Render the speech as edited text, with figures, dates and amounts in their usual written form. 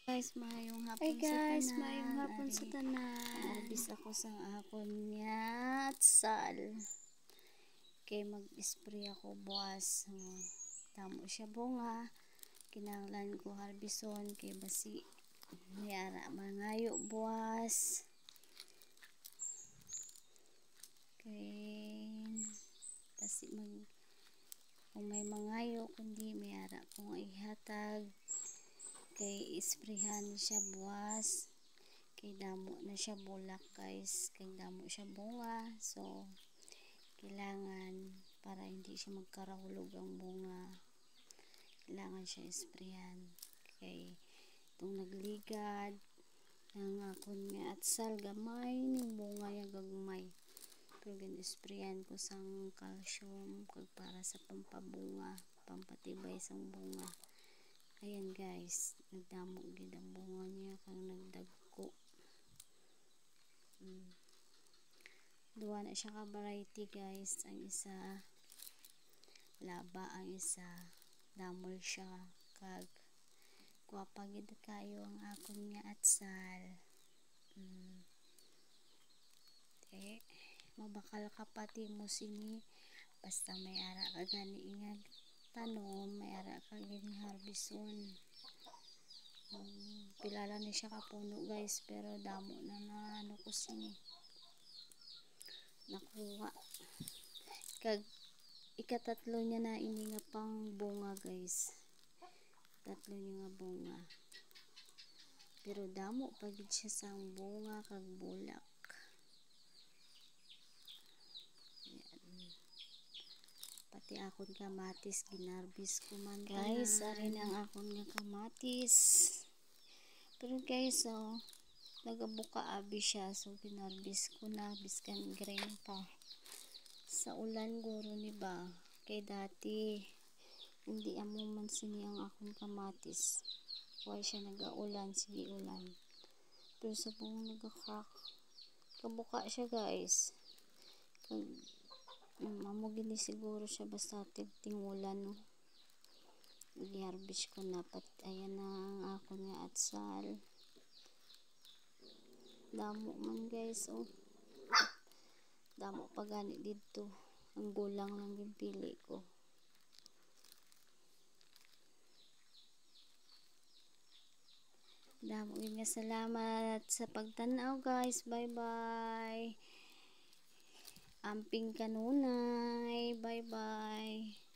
Guys, mayong Ay hapon guys, sa tanan. mayong hapon sa tanan. Arbis ako sa akon niya sal. Kay mag-spray ako buwas. Tamo siya bunga. Kinahanglan ko harbison kay basi mayara mangayo buwas. Kay basi kung may mangayo kundi mayara kung ihatag. Kay isprihan siya buwas kay damo na siya bulak guys, kay damo siya bunga, so kailangan para hindi siya magkarahulog ang bunga, kailangan siya isprihan. Kay itong nagligad ang akon nga atsal gamay ning bunga ya gagmay, pero gan-isprihan ko sang calcium kag para sa pampabunga, pampatibay sang bunga. Ayan guys, nagdamo gid ang bunga niya kang nagdagko. Duwa na siya ka variety guys, ang isa laba, ang isa damol siya kag guwapa gid kayo ang akon nga atsal. Mabakal ka pati mo sini basta may ara ka gani ingag tanom, may ara ka gini harbison. Pilala ni siya kapuno guys, pero damo na ano ko sini nakuha. Kag ikatatlo niya na ini nga pang bunga guys, tatlo niya nga bunga, pero damo pagid siya sang bunga kag bulak. Pati akon kamatis ginarbis ko man guys, ari ang akon nga kamatis. Pero guys, nagabuka abi siya, so ginarbis ko na biskan green pa sa ulan guro ni ba, kay dati hindi amo man sini ang akong kamatis, why siya nagaulan, sige ulan, pero sa buong nagakrak kabuka siya guys. Kag amo gini siguro siya basta tingulan, no? I-harvest ko na ayan na ang akon nga atsal. Damo man guys, damo pa gani dito, ang gulang lang yung pili ko. Damo nga salamat sa pagtanaw guys, bye bye. Amping kanunay, bye bye.